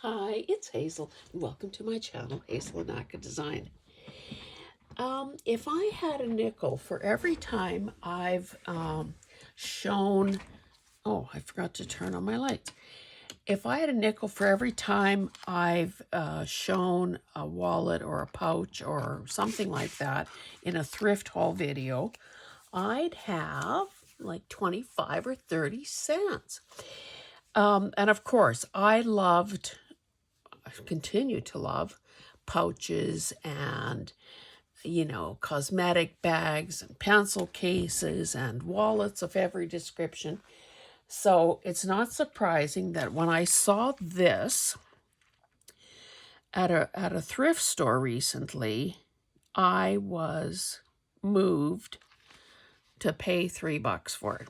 Hi, it's Hazel. Welcome to my channel, Hazel Anaka Design. If I had a nickel for every time I've shown, oh, I forgot to turn on my lights. If I had a nickel for every time I've shown a wallet or a pouch or something like that in a thrift haul video, I'd have like 25 or 30 cents. And of course, I continue to love pouches and, cosmetic bags and pencil cases and wallets of every description. So it's not surprising that when I saw this at a thrift store recently, I was moved to pay $3 for it.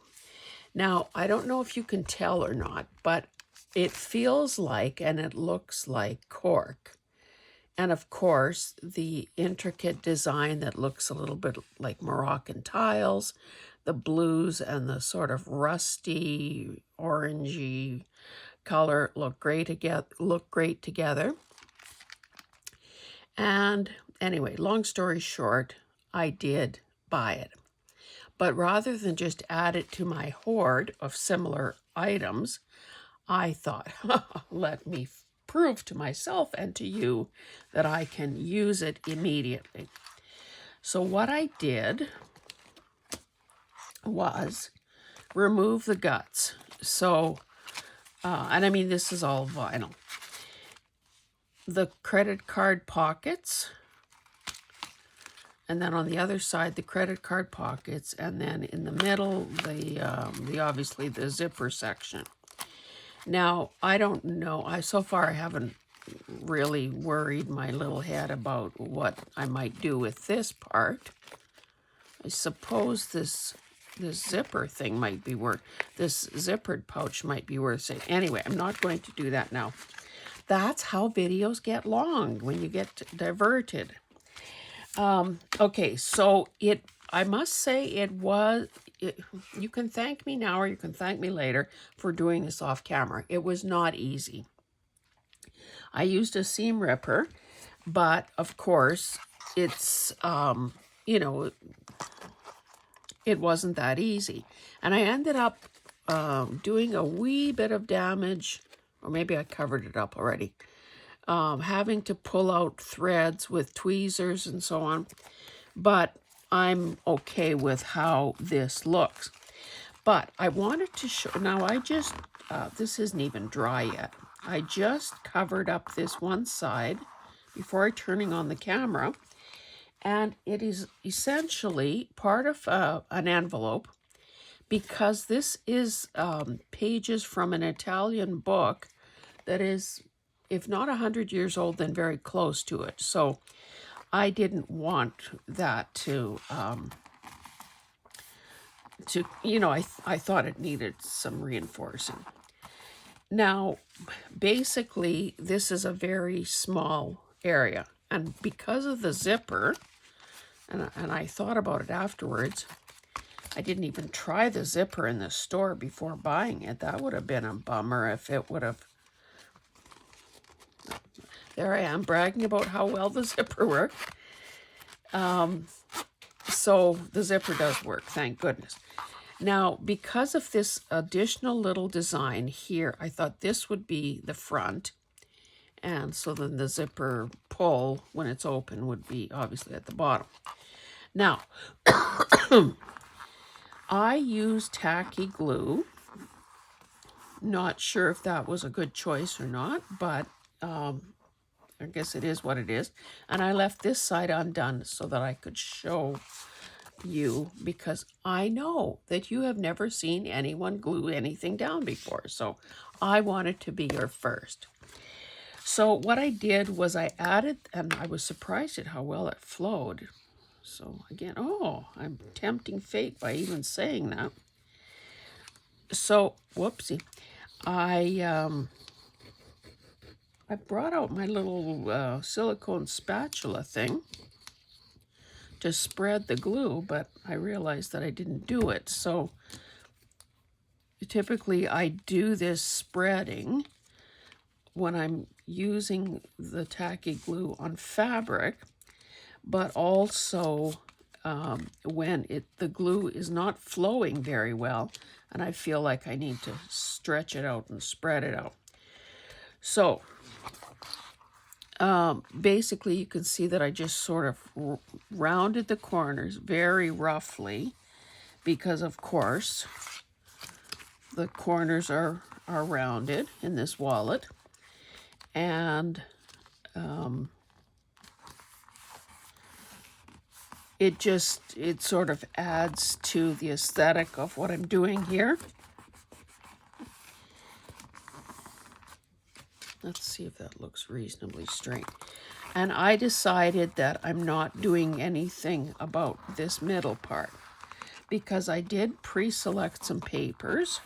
Now, I don't know if you can tell or not, but it feels like and it looks like cork. And of course, the intricate design that looks a little bit like Moroccan tiles, the blues and the sort of rusty, orangey color look great together. And anyway, long story short, I did buy it. But rather than just add it to my hoard of similar items, I thought, let me prove to myself and to you that I can use it immediately. So what I did was remove the guts. So, and I mean, this is all vinyl. The credit card pockets, and then on the other side, the credit card pockets, and then in the middle, the obviously the zipper section. Now, I don't know. So far I haven't really worried my little head about what I might do with this part. I suppose this zipper thing might be worth, this zippered pouch might be worth saying. Anyway, I'm not going to do that now. That's how videos get long, when you get diverted. Okay, so I must say you can thank me now or you can thank me later for doing this off camera. It was not easy. I used a seam ripper, but of course it's, it wasn't that easy. And I ended up doing a wee bit of damage, or maybe I covered it up already, having to pull out threads with tweezers and so on. But I'm okay with how this looks. But I wanted to show, now I just, this isn't even dry yet. I just covered up this one side before turning on the camera. And it is essentially part of an envelope, because this is pages from an Italian book that is, if not 100 years old, then very close to it. So I didn't want that to I thought it needed some reinforcing. Now, basically, this is a very small area. And because of the zipper, and I thought about it afterwards, I didn't even try the zipper in the store before buying it. That would have been a bummer if it would have. There I am bragging about how well the zipper worked. So the zipper does work, thank goodness. Now, because of this additional little design here, I thought this would be the front. And so then the zipper pull, when it's open, would be obviously at the bottom. Now, I used tacky glue. Not sure if that was a good choice or not, but I guess it is what it is. And I left this side undone so that I could show you, because I know that you have never seen anyone glue anything down before. So I wanted to be your first. So what I did was I added, and I was surprised at how well it flowed. So again, oh, I'm tempting fate by even saying that. So, whoopsie. I brought out my little silicone spatula thing to spread the glue, but I realized that I didn't do it. So typically I do this spreading when I'm using the tacky glue on fabric, but also when the glue is not flowing very well and I feel like I need to stretch it out and spread it out. So basically you can see that I just sort of rounded the corners very roughly because of course the corners are rounded in this wallet, and it sort of adds to the aesthetic of what I'm doing here. Let's see if that looks reasonably straight. And I decided that I'm not doing anything about this middle part because I did pre-select some papers,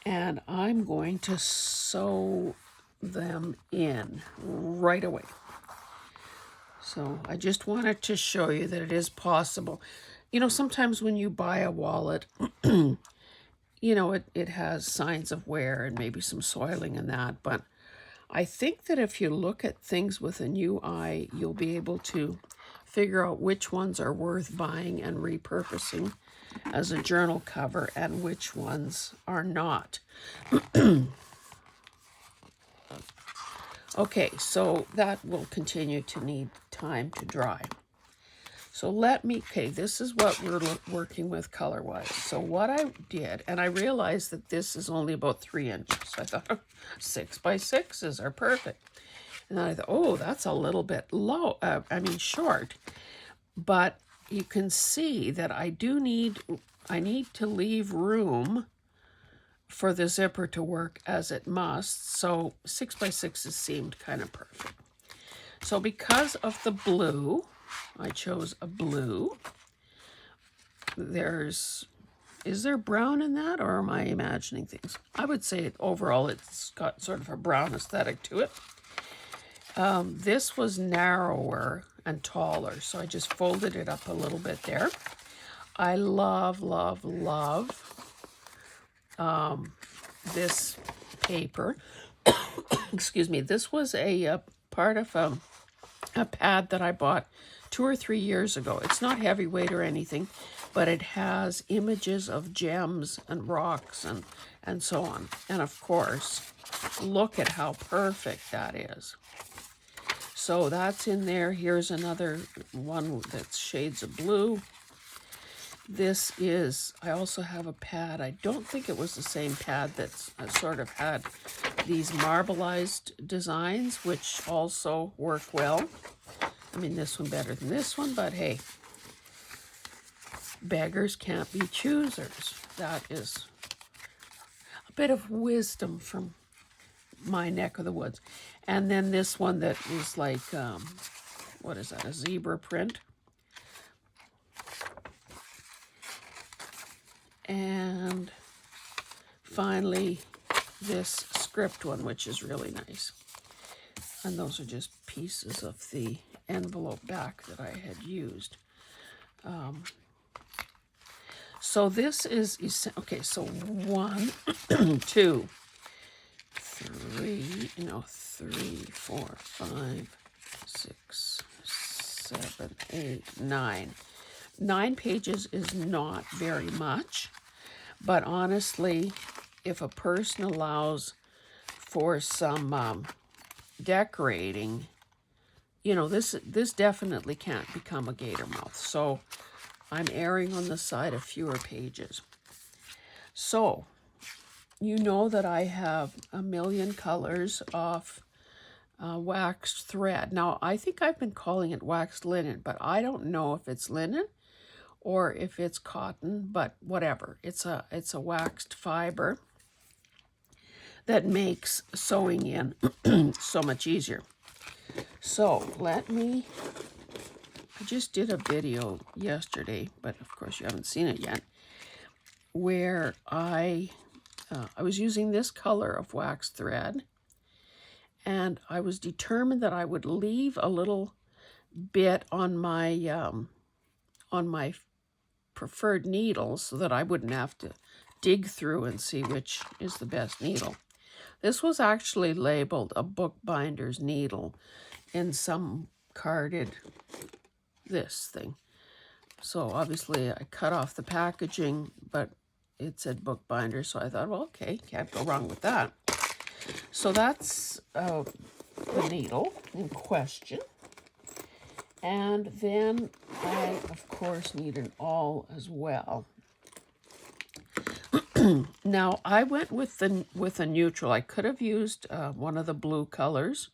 and I'm going to sew them in right away. So I just wanted to show you that it is possible. You know, sometimes when you buy a wallet, you know, it has signs of wear and maybe some soiling and that, but I think that if you look at things with a new eye, you'll be able to figure out which ones are worth buying and repurposing as a journal cover and which ones are not. Okay, so that will continue to need time to dry. So this is what we're working with color-wise. So what I did, and I realized that this is only about 3 inches. I thought 6 by 6s are perfect. And then I thought, oh, that's a little bit short. But you can see that I need to leave room for the zipper to work as it must. So 6 by 6s seemed kind of perfect. So because of the blue, I chose a blue. Is there brown in that, or am I imagining things? I would say overall it's got sort of a brown aesthetic to it. This was narrower and taller, so I just folded it up a little bit there. I love, love, love this paper. Excuse me. This was a part of a pad that I bought 2 or 3 years ago. It's not heavyweight or anything, but it has images of gems and rocks and so on. And of course, look at how perfect that is. So that's in there. Here's another one that's shades of blue. I also have a pad. I don't think it was the same pad that's sort of had these marbleized designs, which also work well. I mean, this one better than this one, but hey, beggars can't be choosers. That is a bit of wisdom from my neck of the woods. And then this one that is like, what is that, a zebra print? And finally, this script one, which is really nice. And those are just pieces of the envelope back that I had used. So this is, okay, so 1, 2, 3, 4, 5, 6, 7, 8, 9. 9 pages is not very much, but honestly, if a person allows for some decorating, you know, this definitely can't become a gator mouth. So I'm erring on the side of fewer pages. So you know that I have a million colors of waxed thread. Now, I think I've been calling it waxed linen, but I don't know if it's linen or if it's cotton, but whatever. It's a waxed fiber that makes sewing in so much easier. So I just did a video yesterday, but of course you haven't seen it yet, where I was using this color of waxed thread, and I was determined that I would leave a little bit on my preferred needle so that I wouldn't have to dig through and see which is the best needle. This was actually labeled a bookbinder's needle in some carded this thing. So obviously I cut off the packaging, but it said bookbinder, so I thought, well, okay, can't go wrong with that. So that's the needle in question. And then I, of course, need an awl as well. Now, I went with a neutral. I could have used one of the blue colors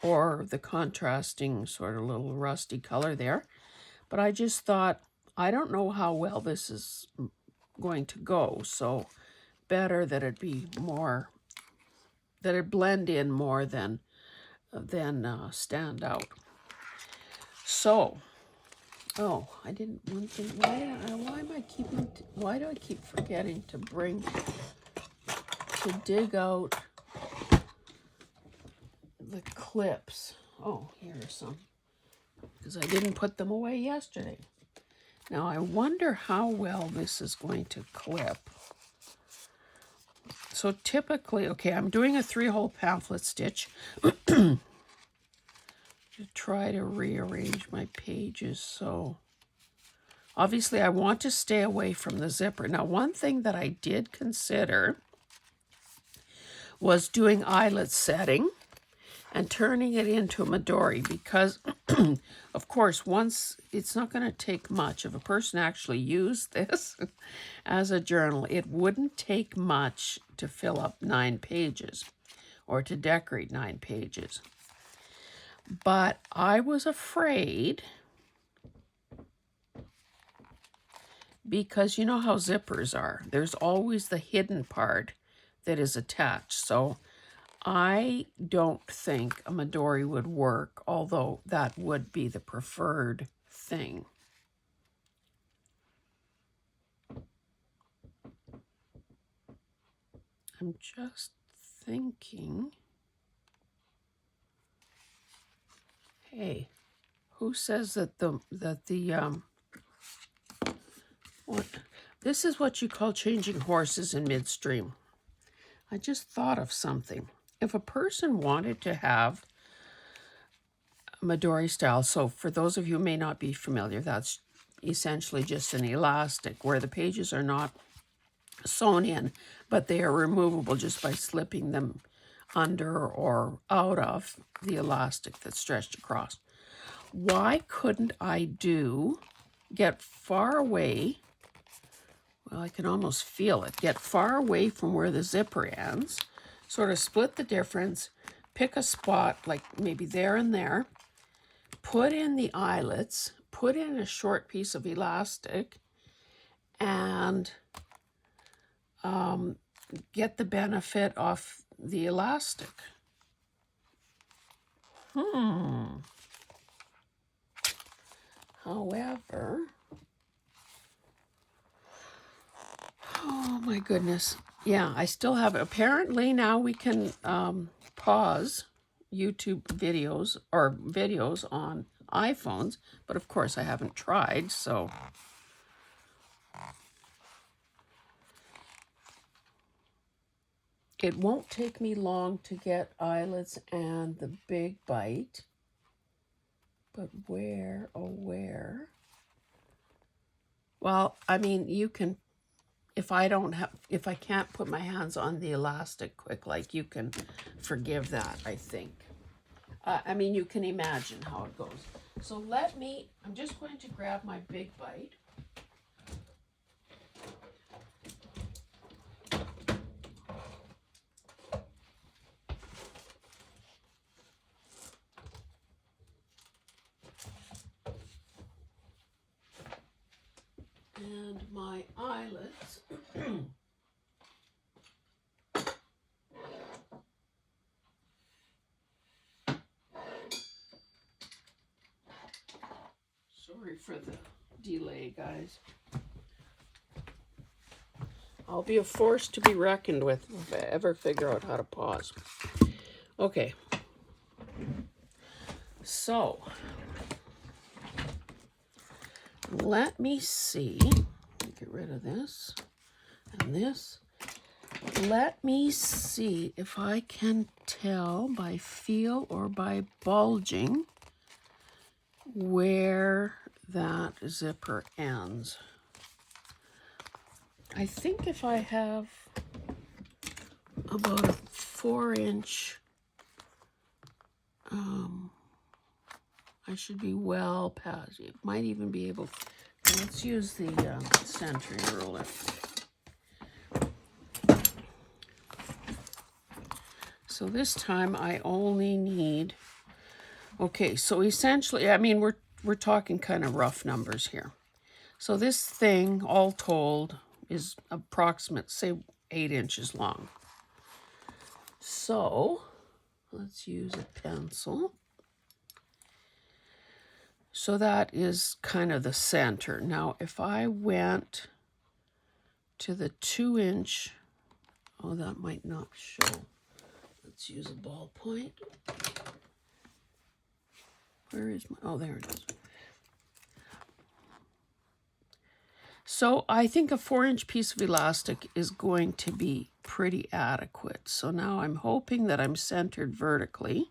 or the contrasting sort of little rusty color there. But I just thought, I don't know how well this is going to go. So better that it be more, that it blend in more than stand out. So, oh, I didn't, one thing, why do I keep forgetting to dig out the clips? Oh, here are some, because I didn't put them away yesterday. Now, I wonder how well this is going to clip. So typically, okay, I'm doing a 3-hole pamphlet stitch to try to rearrange my pages. So obviously I want to stay away from the zipper. Now, one thing that I did consider was doing eyelet setting and turning it into a midori, because of course, once, it's not going to take much. If a person actually used this as a journal, it wouldn't take much to fill up 9 pages or to decorate 9 pages. But I was afraid, because you know how zippers are. There's always the hidden part that is attached. So I don't think a midori would work, although that would be the preferred thing. I'm just thinking, hey, who says that what? This is what you call changing horses in midstream. I just thought of something. If a person wanted to have a midori style, so for those of you who may not be familiar, that's essentially just an elastic where the pages are not sewn in, but they are removable just by slipping them under or out of the elastic that's stretched across. Why couldn't I get far away? Well, I can almost feel it. Get far away from where the zipper ends, sort of split the difference, pick a spot like maybe there and there, put in the eyelets, put in a short piece of elastic, and get the benefit of the elastic. However, oh my goodness. Yeah, I still have, apparently now we can pause YouTube videos or videos on iPhones, but of course I haven't tried, so. It won't take me long to get eyelets and the big bite, but where, oh where? Well, I mean, you can, if I can't put my hands on the elastic quick, like, you can forgive that, I think. I mean, you can imagine how it goes. So I'm just going to grab my big bite. And my eyelets. Sorry for the delay, guys. I'll be a force to be reckoned with if I ever figure out how to pause. Okay. So, let me see. Get rid of this and this. Let me see if I can tell by feel or by bulging where that zipper ends. I think if I have about a 4-inch, I should be well past it. Might even be able, let's use the centering ruler. So this time I only need, okay, so essentially, I mean, we're talking kind of rough numbers here. So this thing, all told, is approximate, say 8 inches long. So let's use a pencil. So that is kind of the center. Now, if I went to the 2-inch, oh, that might not show. Let's use a ballpoint. Where is my, oh, there it is. So I think a 4-inch piece of elastic is going to be pretty adequate. So now I'm hoping that I'm centered vertically.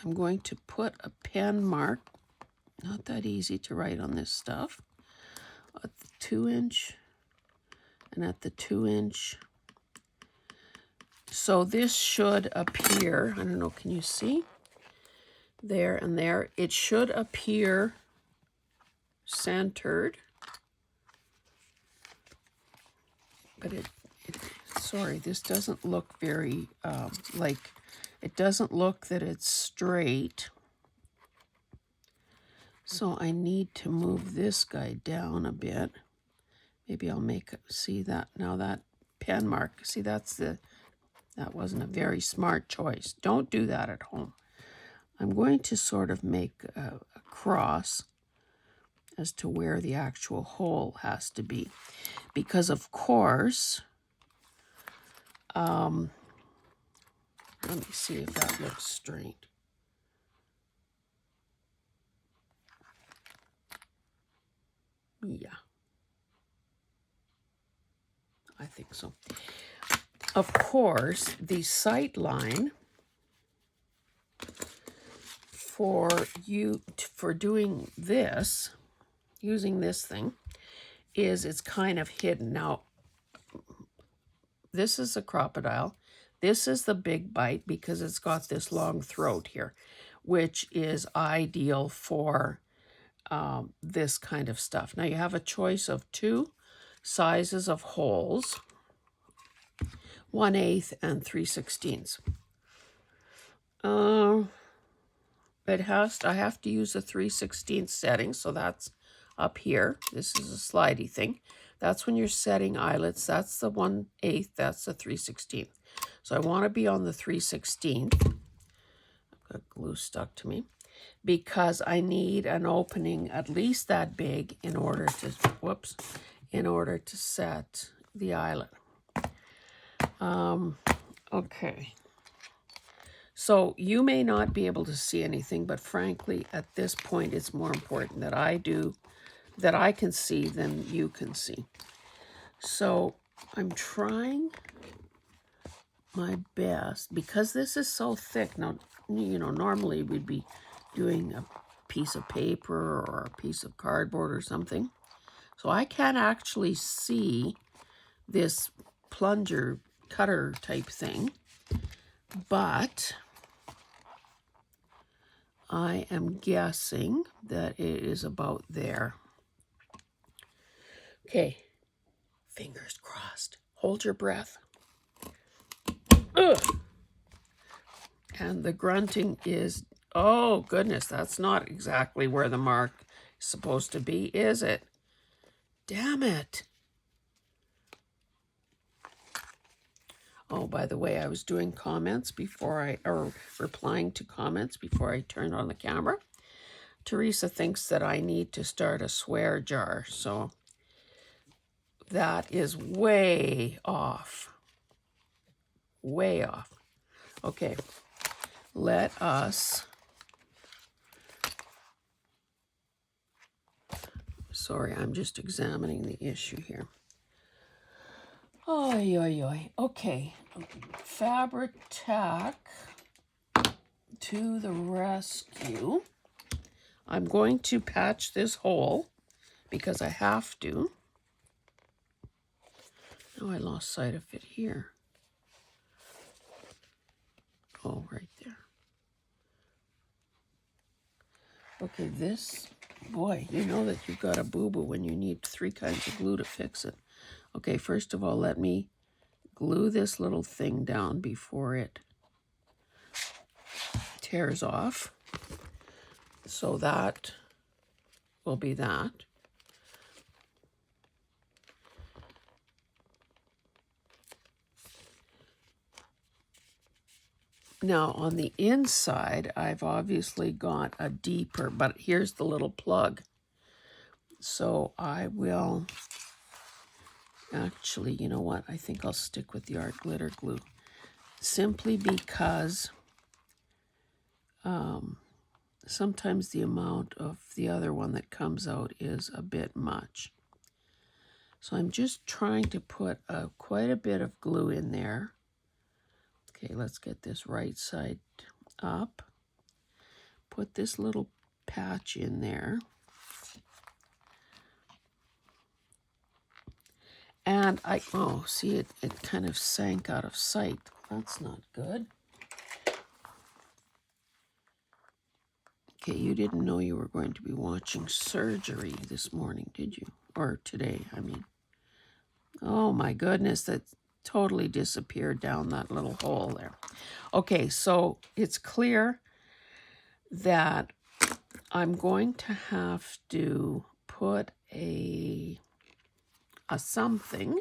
I'm going to put a pen mark, not that easy to write on this stuff, at the 2-inch and at the 2-inch. So this should appear, I don't know, can you see? There and there. It should appear centered. But sorry, this doesn't look very, it doesn't look that it's straight. So I need to move this guy down a bit. Maybe I'll make it, see that, now that pen mark, see that wasn't a very smart choice. Don't do that at home. I'm going to sort of make a cross as to where the actual hole has to be. Because of course, let me see if that looks straight. Yeah, I think so. Of course, the sight line for doing this, using this thing, is it's kind of hidden. Now, this is a crocodile. This is the big bite because it's got this long throat here, which is ideal for this kind of stuff. Now you have a choice of 2 sizes of holes, 1/8 and 3/16. I have to use a 3/16 setting, so that's up here. This is a slidey thing. That's when you're setting eyelets. That's the 1/8, that's the 3/16. So I want to be on the 3/16. I've got glue stuck to me because I need an opening at least that big in order to set the eyelet. Okay. So you may not be able to see anything, but frankly, at this point, it's more important that I can see than you can see. So I'm trying my best, because this is so thick. Now, normally we'd be doing a piece of paper or a piece of cardboard or something. So I can't actually see this plunger cutter type thing, but I am guessing that it is about there. Okay, fingers crossed. Hold your breath. Ugh. And the grunting is, oh goodness, that's not exactly where the mark is supposed to be, is it? Damn it. Oh, by the way, I was doing comments replying to comments before I turned on the camera. Teresa thinks that I need to start a swear jar, so that is way off. Way off. Okay, let us... Sorry, I'm just examining the issue here. Oy, oy, oy. Okay. Fabric tack to the rescue. I'm going to patch this hole because I have to. Oh, I lost sight of it here. Oh, right there. Okay, this, boy, you know that you've got a boo-boo when you need 3 kinds of glue to fix it. Okay, first of all, let me glue this little thing down before it tears off. So that will be that. Now on the inside, I've obviously got a deeper, but here's the little plug. So I will, actually, you know what? I think I'll stick with the art glitter glue. Simply because sometimes the amount of the other one that comes out is a bit much. So I'm just trying to put quite a bit of glue in there. Okay, let's get this right side up. Put this little patch in there. And oh, see, it kind of sank out of sight. That's not good. Okay, you didn't know you were going to be watching surgery this morning, did you? Or today, I mean. Oh my goodness, that totally disappeared down that little hole there. Okay, so it's clear that I'm going to have to put a something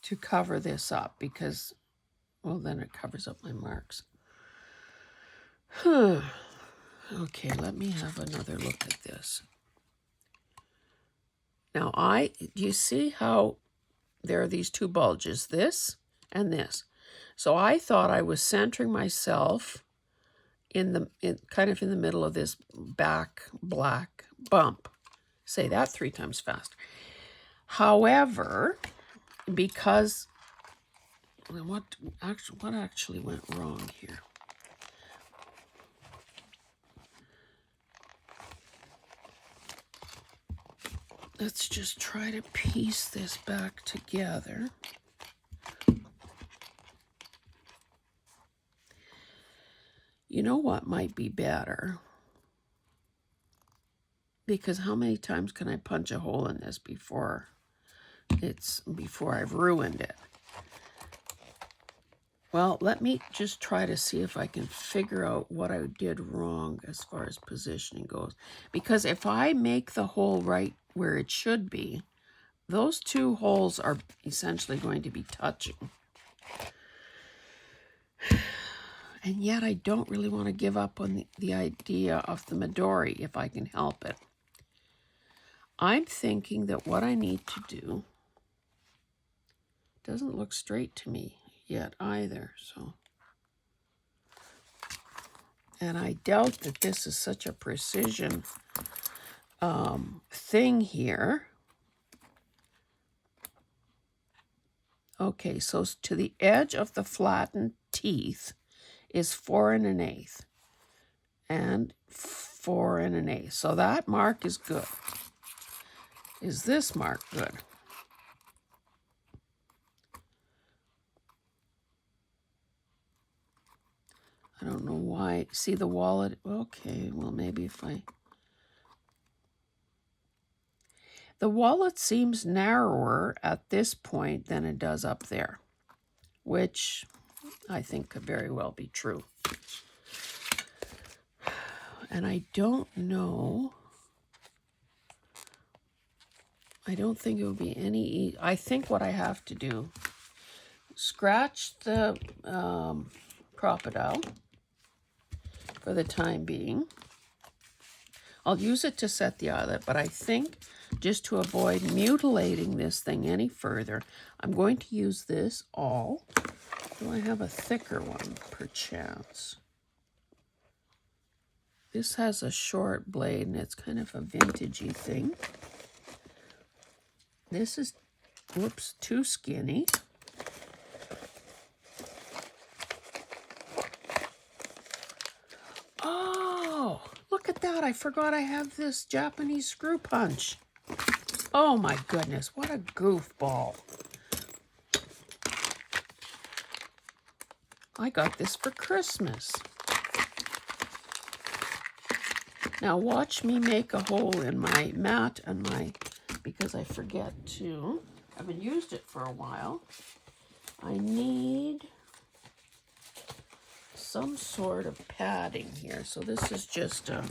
to cover this up because, well, then it covers up my marks. Okay, let me have another look at this. Now, do you see how there are these 2 bulges, this and this? So I thought I was centering myself kind of in the middle of this back black bump. Say that 3 times fast. However, because what actually went wrong here? Let's just try to piece this back together. You know what might be better? Because how many times can I punch a hole in this before I've ruined it? Well, let me just try to see if I can figure out what I did wrong as far as positioning goes. Because if I make the hole right where it should be, those 2 holes are essentially going to be touching. And yet I don't really want to give up on the idea of the Midori if I can help it. I'm thinking that what I need to do doesn't look straight to me yet either, so. And I doubt that this is such a precision thing here. Okay, so to the edge of the flattened teeth is 4 1/8 and 4 1/8. So that mark is good. Is this mark good? I don't know why. See the wallet? Okay, well, maybe if the wallet seems narrower at this point than it does up there, which I think could very well be true. And I don't know. I don't think it would be any. I think what I have to do, scratch the crocodile for the time being. I'll use it to set the eyelet, but I think just to avoid mutilating this thing any further, I'm going to use this awl. Do I have a thicker one, perchance? This has a short blade, and it's kind of a vintagey thing. This is, whoops, too skinny. Oh, look at that. I forgot I have this Japanese screw punch. Oh my goodness, what a goofball. I got this for Christmas. Now watch me make a hole in my mat and because I forget to, I haven't used it for a while. I need some sort of padding here. So this is just a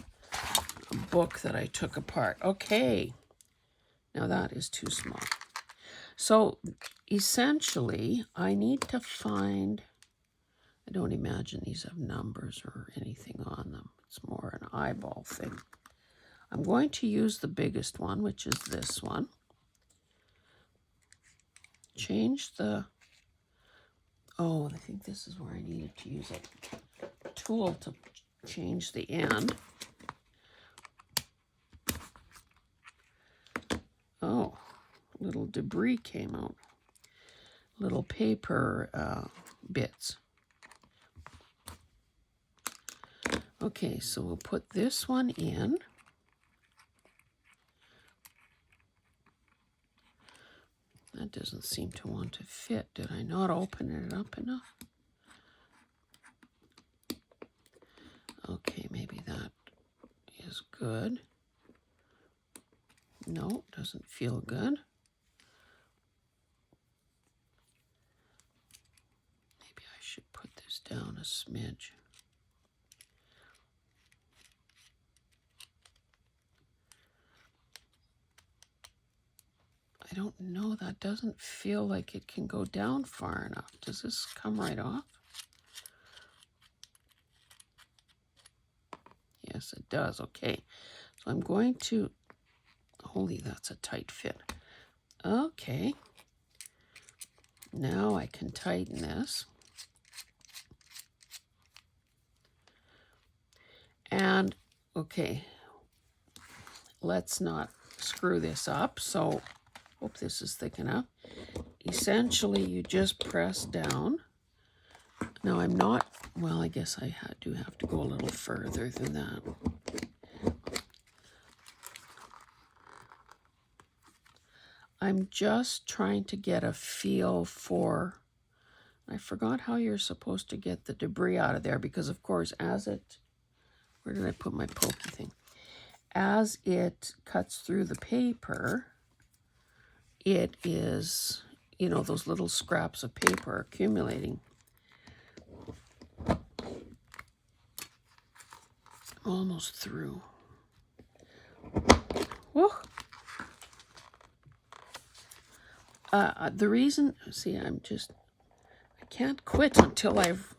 book that I took apart. Okay, now that is too small. So essentially, I need to find, I don't imagine these have numbers or anything on them. It's more an eyeball thing. I'm going to use the biggest one, which is this one. Change the, oh, I think this is where I needed to use a tool to change the end. Oh, little debris came out. Little paper bits. Okay, so we'll put this one in. That doesn't seem to want to fit. Did I not open it up enough? Okay, maybe that is good. No, doesn't feel good. Maybe I should put this down a smidge. I don't know, that doesn't feel like it can go down far enough. Does this come right off? Yes, it does. Okay, so I'm going to, holy, that's a tight fit. Okay, now I can tighten this. And, okay, let's not screw this up. So, hope this is thick enough. Essentially, you just press down. Now, I'm not, well, I guess I do have to go a little further than that. I'm just trying to get a feel for, I forgot how you're supposed to get the debris out of there because, of course, as it, where did I put my pokey thing? As it cuts through the paper, it is, you know, those little scraps of paper accumulating. Almost through. Whoa. The reason, see, I can't quit until I've,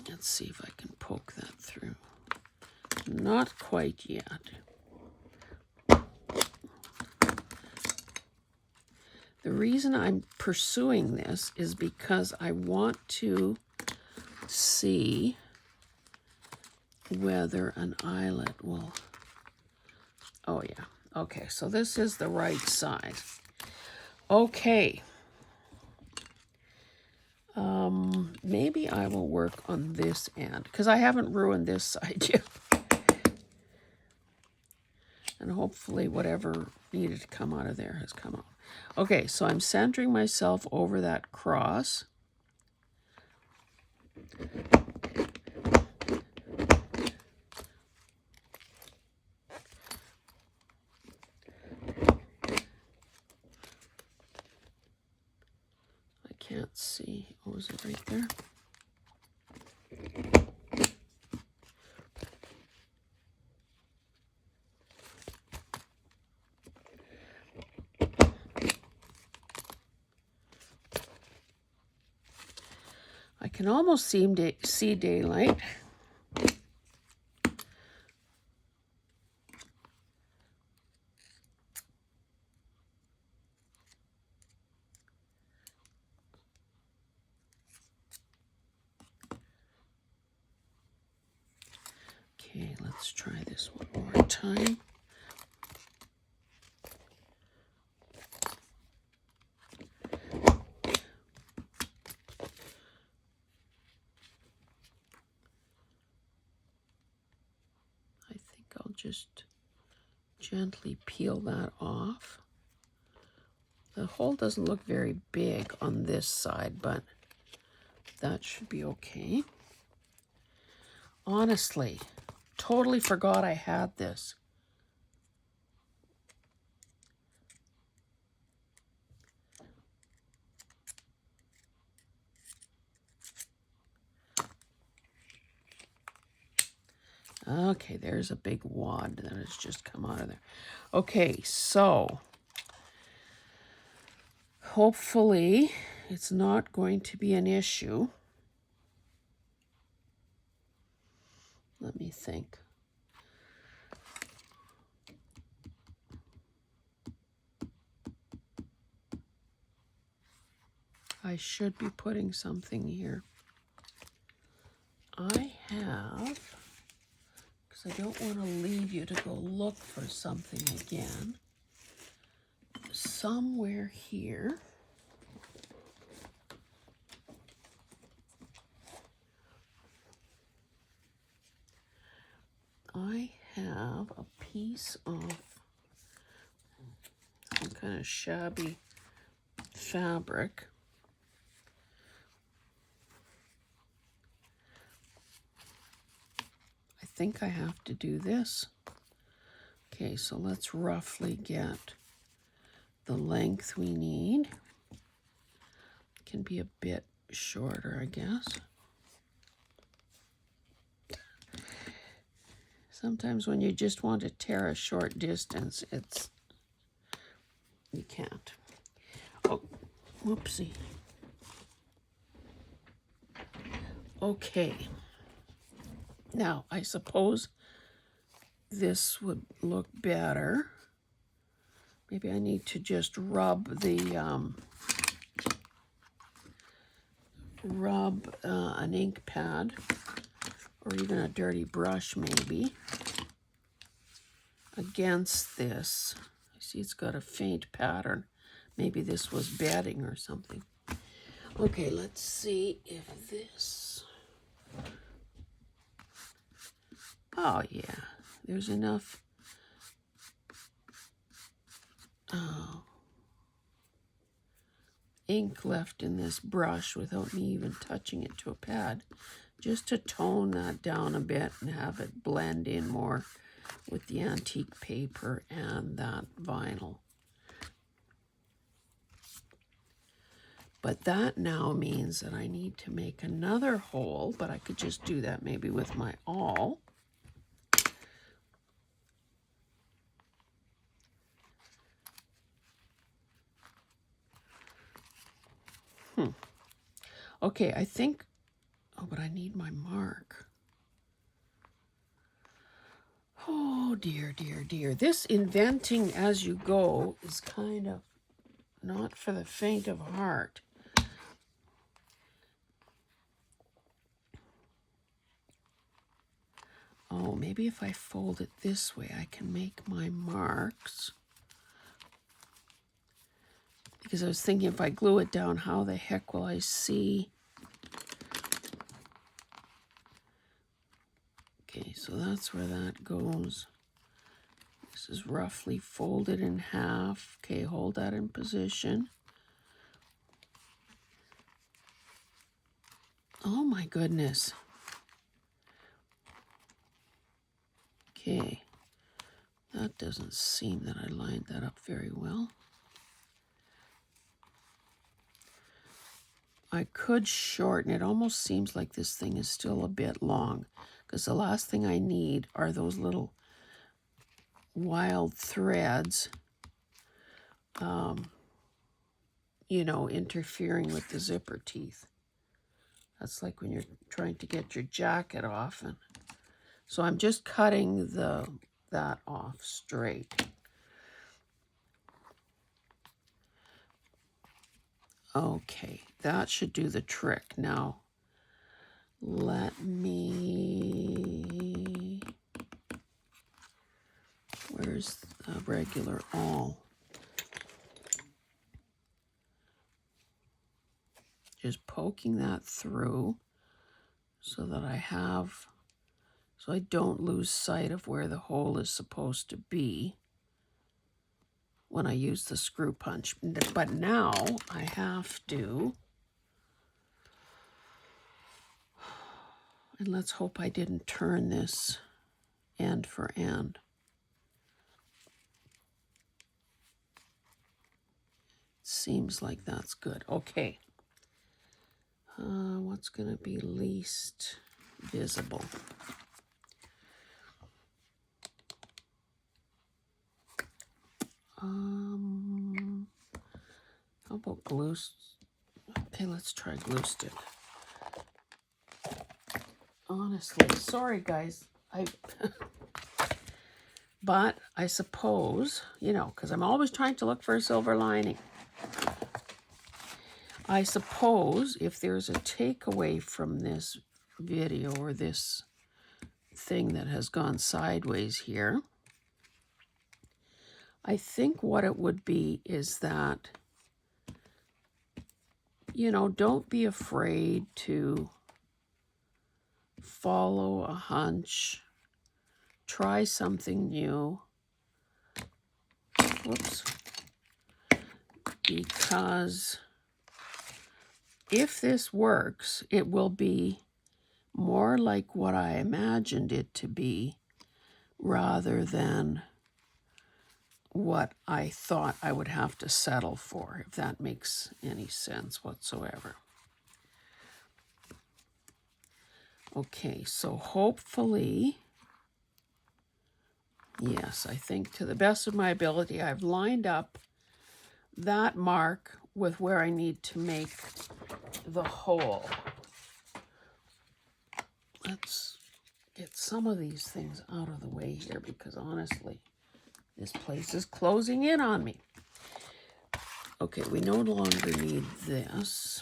let's see if I can poke that through. Not quite yet. The reason I'm pursuing this is because I want to see whether an eyelet will, oh yeah. Okay, so this is the right size. Okay. Maybe I will work on this end because I haven't ruined this side yet. And hopefully whatever needed to come out of there has come out. Okay, so I'm centering myself over that cross. Can't see. Oh, is it right there? I can almost seem to see daylight. Okay, let's try this one more time. just gently peel that off. The hole doesn't look very big on this side, but that should be okay. Honestly, totally forgot I had this. Okay, there's a big wad that has just come out of there. Okay, so hopefully it's not going to be an issue. Let me think. I should be putting something here. I have, because I don't want to leave you to go look for something again, somewhere here. I have a piece of some kind of shabby fabric. I think I have to do this. Okay, so let's roughly get the length we need. Can be a bit shorter, I guess. Sometimes when you just want to tear a short distance, you can't. Oh, whoopsie. Okay. Now, I suppose this would look better. Maybe I need to just rub an ink pad or even a dirty brush maybe against this. I see it's got a faint pattern. Maybe this was bedding or something. Okay, let's see if this... Oh yeah, there's enough. Ink left in this brush without me even touching it to a pad, just to tone that down a bit and have it blend in more with the antique paper and that vinyl. But that now means that I need to make another hole, but I could just do that maybe with my awl. Okay, I think, oh, but I need my mark. Oh, dear, dear, dear. This inventing as you go is kind of not for the faint of heart. Oh, maybe if I fold it this way, I can make my marks. Because I was thinking if I glue it down, how the heck will I see? Okay, so that's where that goes. This is roughly folded in half. Okay, hold that in position. Oh my goodness. Okay, that doesn't seem that I lined that up very well. I could shorten it. Almost seems like this thing is still a bit long, because the last thing I need are those little wild threads, you know, interfering with the zipper teeth. That's like when you're trying to get your jacket off. And so I'm just cutting that off straight. Okay, that should do the trick. Now, let me... Where's a regular awl? Just poking that through so that I have so I don't lose sight of where the hole is supposed to be when I use the screw punch. But now I have to, and let's hope I didn't turn this end for end. Seems like that's good. Okay. What's going to be least visible? How about glue? Okay, let's try glue stick. Honestly, sorry guys. But I suppose, you know, because I'm always trying to look for a silver lining. I suppose if there's a takeaway from this video or this thing that has gone sideways here, I think what it would be is that, you know, don't be afraid to follow a hunch, try something new. Whoops. Because if this works, it will be more like what I imagined it to be rather than what I thought I would have to settle for, if that makes any sense whatsoever. Okay, so hopefully, yes, I think to the best of my ability, I've lined up that mark with where I need to make the hole. Let's get some of these things out of the way here because honestly, this place is closing in on me. Okay, we no longer need this.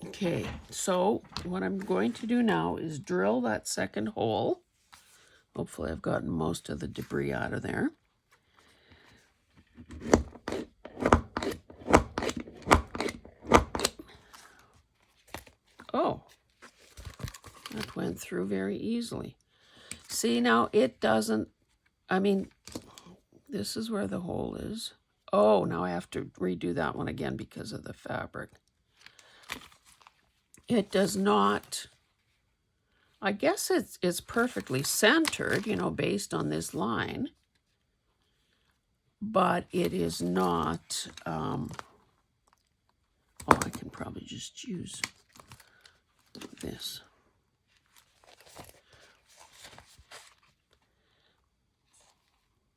Okay, so what I'm going to do now is drill that second hole. Hopefully I've gotten most of the debris out of there. Oh, that went through very easily. See, now it doesn't, I mean, this is where the hole is. Oh, now I have to redo that one again because of the fabric. It does not, I guess it's perfectly centered, you know, based on this line. But it is not, oh, I can probably just use this.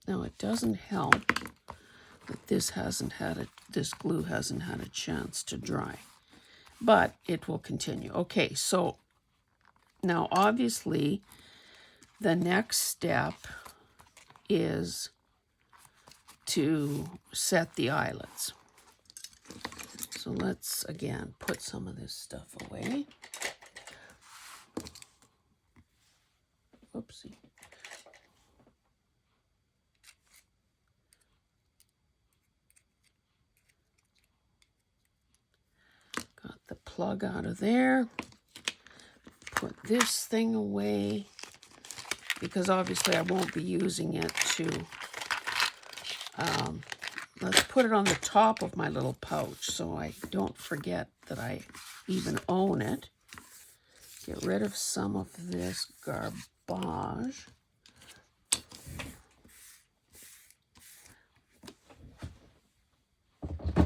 Now it doesn't help that this glue hasn't had a chance to dry, but it will continue. Okay, so now obviously the next step is to set the eyelets. So let's again put some of this stuff away. Oopsie. Got the plug out of there. Put this thing away because obviously I won't be using it to, let's put it on the top of my little pouch so I don't forget that I even own it. Get rid of some of this garbage.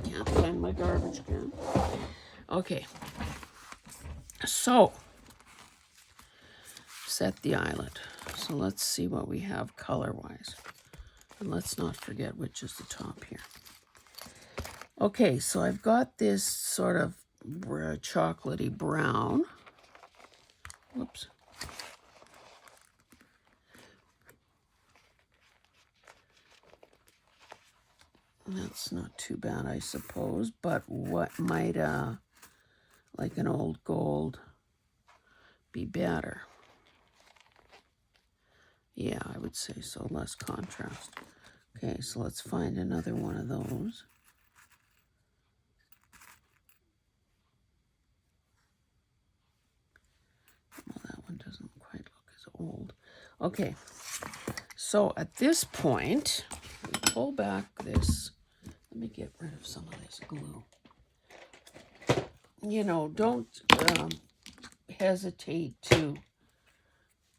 Can't find my garbage can. Okay, so set the eyelet. So let's see what we have color-wise. And let's not forget which is the top here. Okay, so I've got this sort of chocolatey brown. Whoops. That's not too bad, I suppose, but what might, like an old gold, be better? Yeah, I would say so, less contrast. Okay, so let's find another one of those. one doesn't quite look as old. Okay, so at this point, we pull back this. Let me get rid of some of this glue. You know, don't hesitate to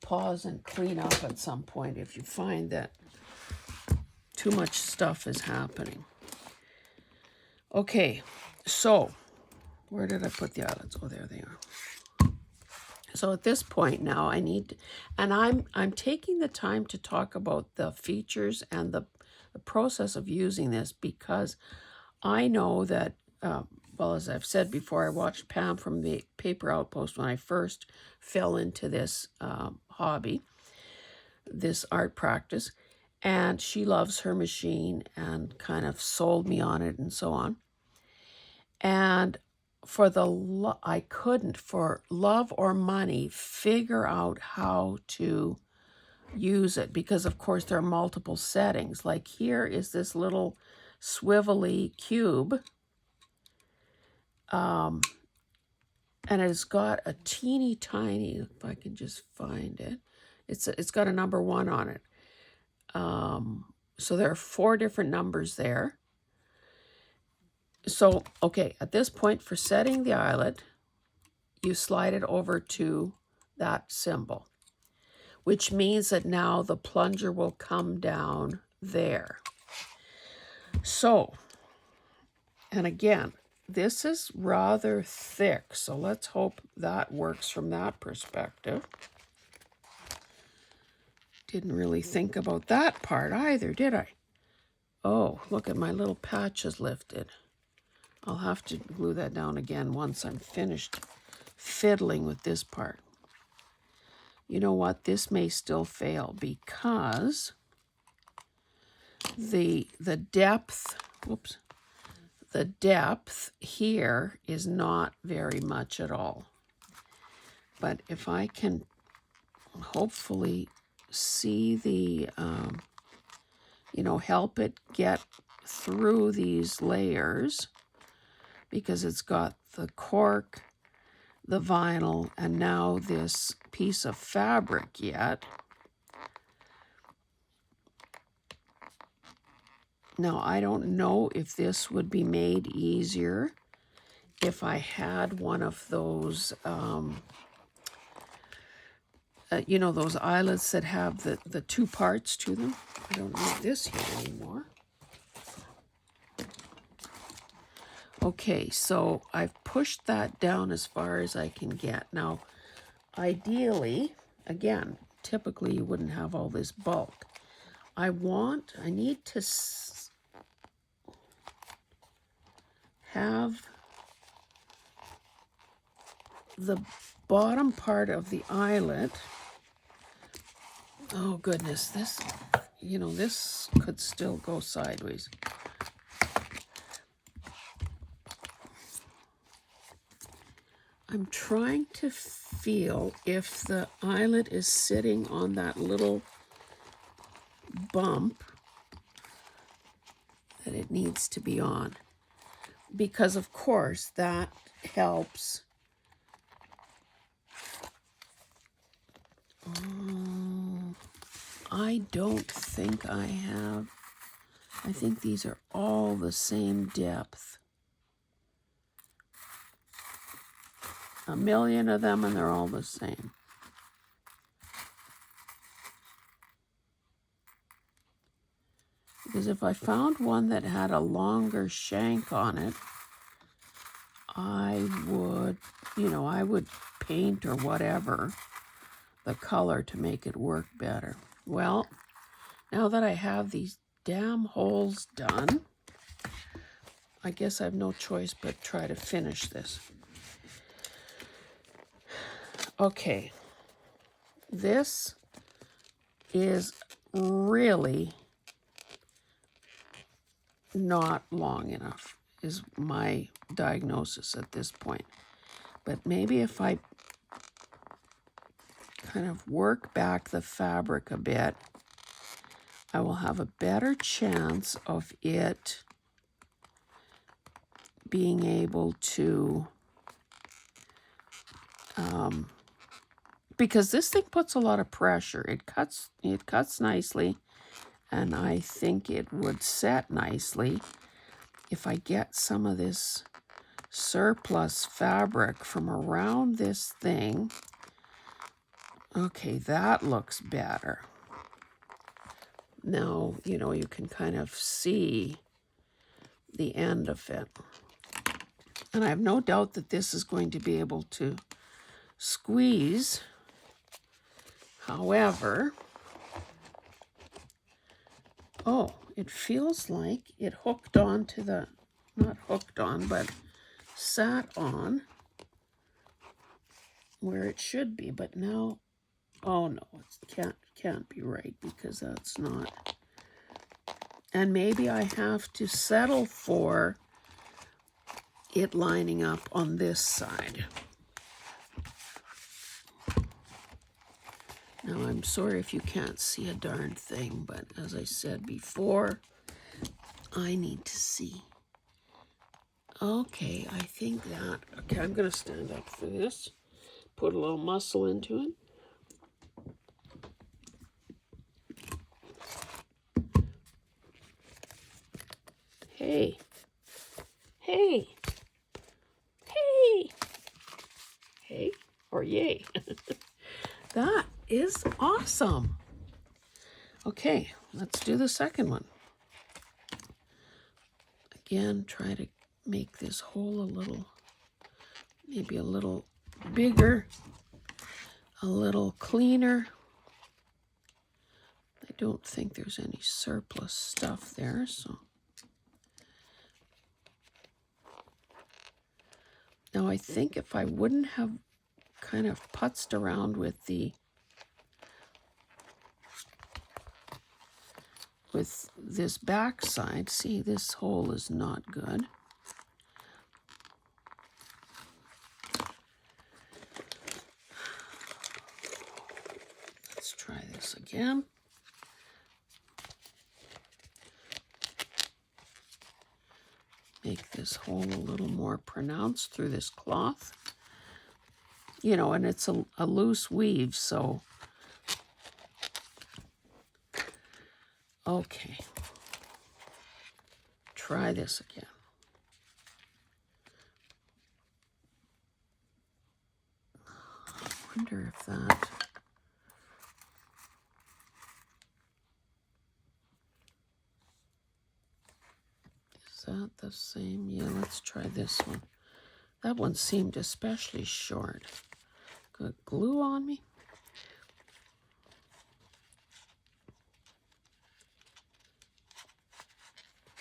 pause and clean up at some point if you find that too much stuff is happening. Okay, so where did I put the eyelets? Oh, there they are. So at this point now I need, and I'm taking the time to talk about the features and the process of using this, because I know that, well, as I've said before, I watched Pam from the Paper Outpost when I first fell into this hobby, this art practice, and she loves her machine and kind of sold me on it and so on. And for I couldn't, for love or money, figure out how to use it, because of course there are multiple settings. Like here is this little swivelly cube, and it's got a teeny tiny, if I can just find it, it's got a number 1 on it. So there are 4 different numbers there. So, okay, at this point, for setting the eyelet, you slide it over to that symbol, which means that now the plunger will come down there. So, and again, this is rather thick, so let's hope that works from that perspective. Didn't really think about that part either, did I? Oh, look at my little patches lifted. I'll have to glue that down again once I'm finished fiddling with this part. You know what? This may still fail because the depth, whoops, the depth here is not very much at all. But if I can hopefully see the, you know, help it get through these layers, because it's got the cork, the vinyl, and now this piece of fabric yet. Now, I don't know if this would be made easier if I had one of those, you know, those eyelets that have the 2 parts to them. I don't need this here anymore. Okay, so I've pushed that down as far as I can get. Now, ideally, again, typically you wouldn't have all this bulk. I need to have the bottom part of the eyelet. Oh goodness, this, you know, this could still go sideways. I'm trying to feel if the eyelet is sitting on that little bump that it needs to be on. Because of course that helps. I don't think I have. I think these are all the same depth. A million of them, and they're all the same. Because if I found one that had a longer shank on it, I would, you know, I would paint or whatever the color to make it work better. Well, now that I have these damn holes done, I guess I have no choice but try to finish this. Okay, this is really not long enough, is my diagnosis at this point. But maybe if I kind of work back the fabric a bit, I will have a better chance of it being able to because this thing puts a lot of pressure. It cuts nicely, and I think it would set nicely if I get some of this surplus fabric from around this thing. Okay, that looks better. Now, you know, you can kind of see the end of it. And I have no doubt that this is going to be able to squeeze. However, oh, it feels like it hooked on to the, not hooked on, but sat on where it should be. But now, oh no, it can't be right, because that's not. And maybe I have to settle for it lining up on this side. Now, I'm sorry if you can't see a darn thing, but as I said before, I need to see. Okay, I think that, okay, I'm going to stand up for this. Put a little muscle into it. Hey, hey, hey, hey, or yay. That is awesome. Okay, let's do the second one. Again, try to make this hole a little, maybe a little bigger, a little cleaner. I don't think there's any surplus stuff there, so. Now I think if I wouldn't have kind of putzed around with this back side, see, this hole is not good. Let's try this again. Make this hole a little more pronounced through this cloth. You know, and it's a loose weave, so. Okay. Try this again. I wonder if that. Is that the same? Yeah, let's try this one. That one seemed especially short. Got glue on me.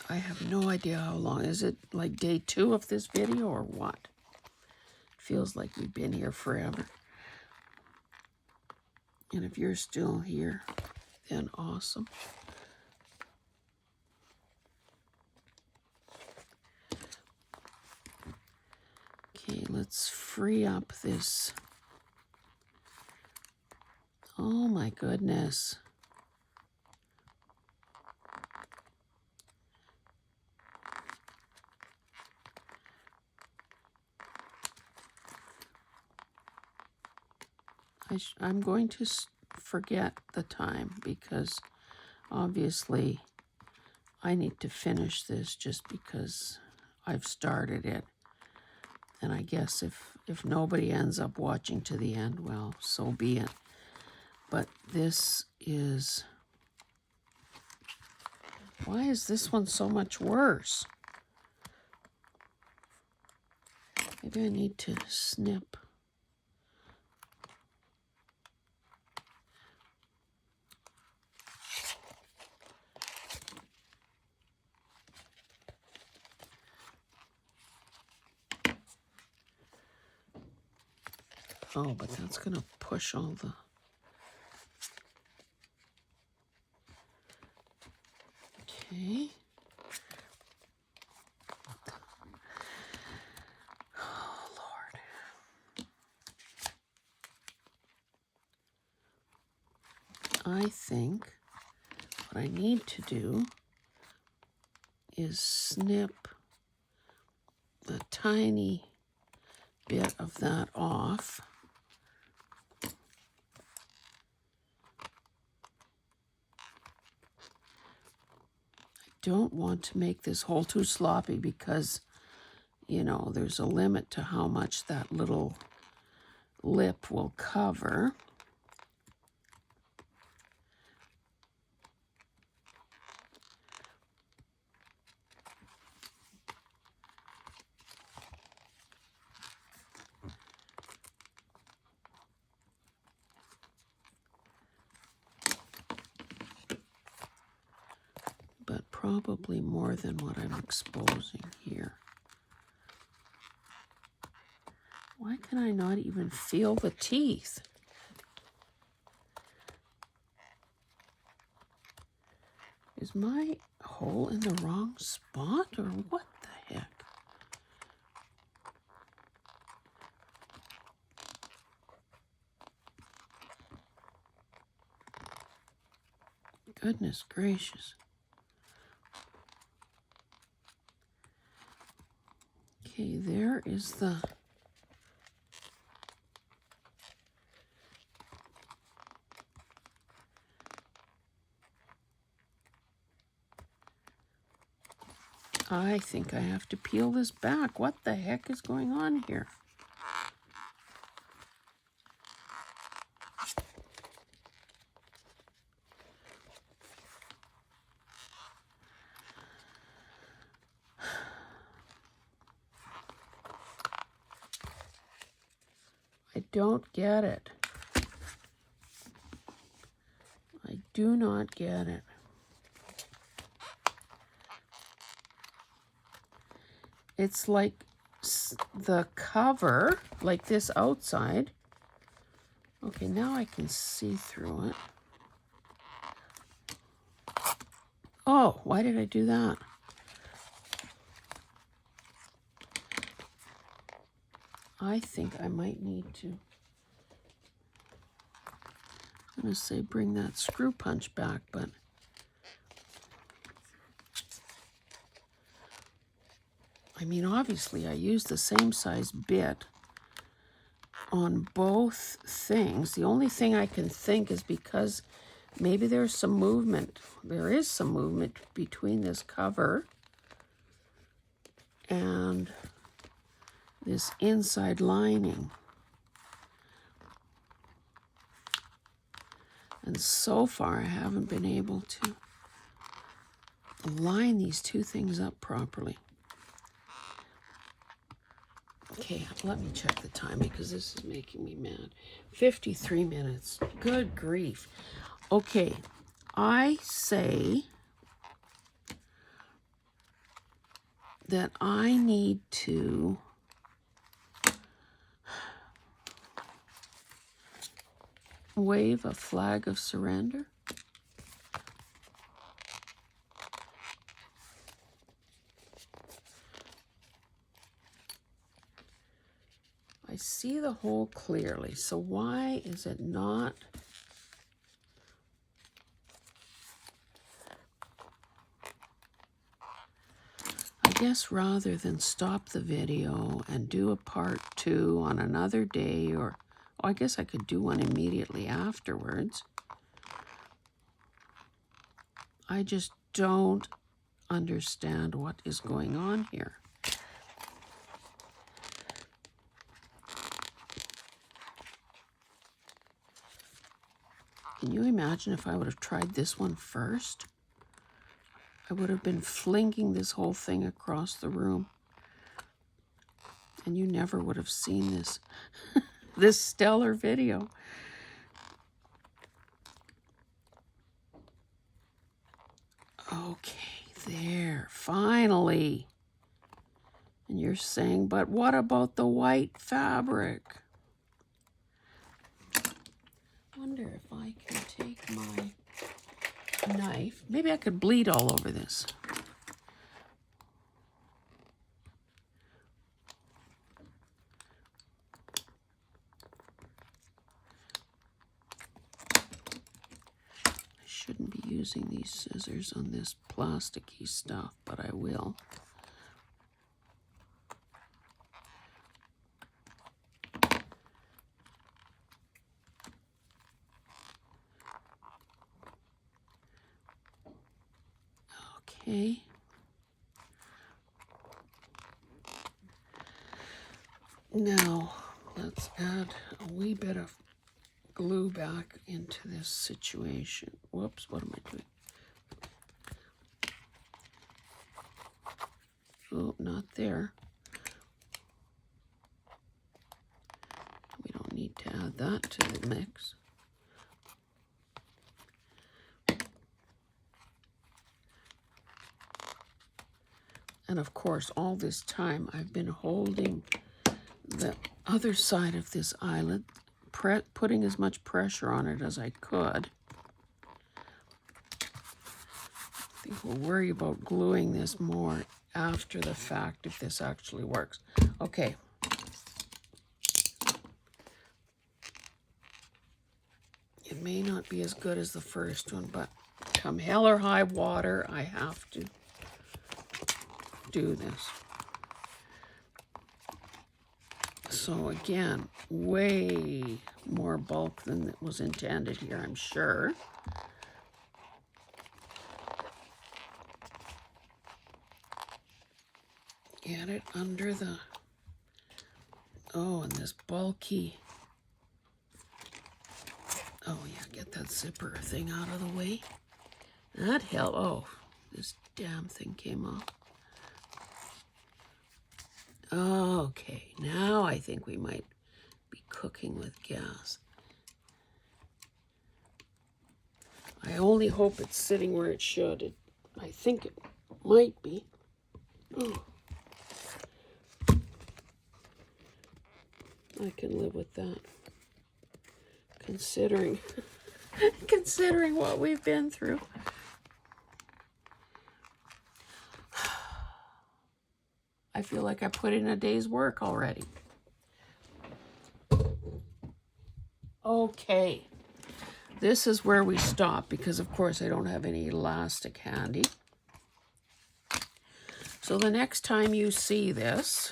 I have no idea how long. Is it like day 2 of this video or what? It feels like we've been here forever. And if you're still here, then awesome. Okay, let's free up this. Oh my goodness. I'm going to forget the time, because obviously I need to finish this just because I've started it. And I guess if nobody ends up watching to the end, well, so be it. But this is, why is this one so much worse? Maybe I need to snip. Oh, but that's going to push all the. Okay. Oh, Lord. I think what I need to do is snip a tiny bit of that off. don't want to make this hole too sloppy because, you know, there's a limit to how much that little lip will cover. But probably more than what I'm exposing here. Why can I not even feel the teeth? Is my hole in the wrong spot or what the heck? Goodness gracious. Okay, there is the... I think I have to peel this back. What the heck is going on here? I don't get it. I do not get it. It's like the cover, like this outside. Okay, now I can see through it. Oh, why did I do that? I think I might need to, I'm going to say bring that screw punch back, but I mean, obviously I used the same size bit on both things. The only thing I can think is because maybe there's some movement. There is some movement between this cover and this inside lining. And so far I haven't been able to line these two things up properly. Okay, let me check the time because this is making me mad. 53 minutes. Good grief. Okay, I say that I need to wave a flag of surrender. I see the hole clearly, so why is it not? I guess rather than stop the video and do a part 2 on another day, or I guess I could do one immediately afterwards. I just don't understand what is going on here. Can you imagine if I would have tried this one first? I would have been flinging this whole thing across the room. And you never would have seen this, this stellar video. Okay, there, finally. And you're saying, but what about the white fabric? Wonder if I can take my knife. Maybe I could bleed all over this. I shouldn't be using these scissors on this plasticky stuff, but I will. Okay. Now, let's add a wee bit of glue back into this situation. Whoops, what am I doing? Oh, not there. We don't need to add that to the mix. And of course, all this time I've been holding the other side of this eyelet, putting as much pressure on it as I could. I think we'll worry about gluing this more after the fact if this actually works. Okay. It may not be as good as the first one, but come hell or high water, I have to do this. So again, way more bulk than it was intended here, I'm sure. Get it under the, oh, and this bulky, oh yeah, get that zipper thing out of the way. That helped. Oh, this damn thing came off. Okay, now I think we might be cooking with gas. I only hope it's sitting where it should. I think it might be. Oh. I can live with that. Considering what we've been through. I feel like I put in a day's work already. Okay. This is where we stop because, of course, I don't have any elastic handy. So the next time you see this,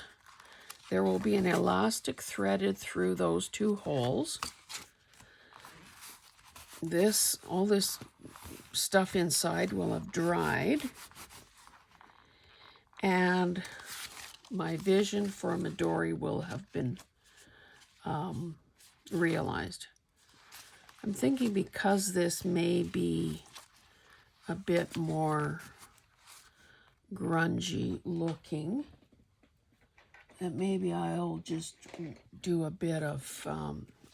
there will be an elastic threaded through those two holes. All this stuff inside will have dried. And my vision for a midori will have been realized. I'm thinking because this may be a bit more grungy looking, that maybe I'll just do a bit of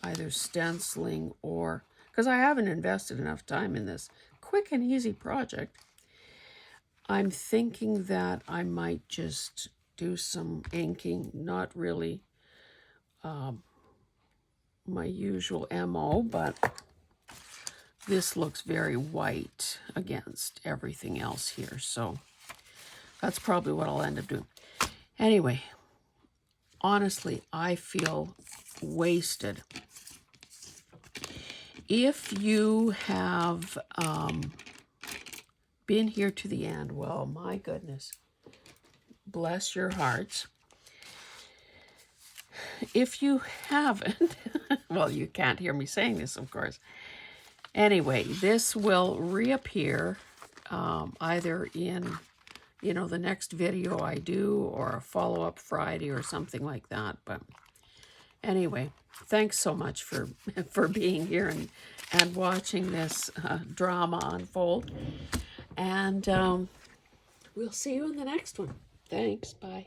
either stenciling or, because I haven't invested enough time in this quick and easy project, I'm thinking that I might just do some inking, not really my usual MO, but this looks very white against everything else here, so that's probably what I'll end up doing. Anyway, honestly, I feel wasted. If you have been here to the end, well, my goodness, bless your hearts. If you haven't, well, you can't hear me saying this, of course. Anyway, this will reappear either in, the next video I do or a follow-up Friday or something like that. But anyway, thanks so much for being here and watching this drama unfold. And we'll see you in the next one. Thanks. Bye.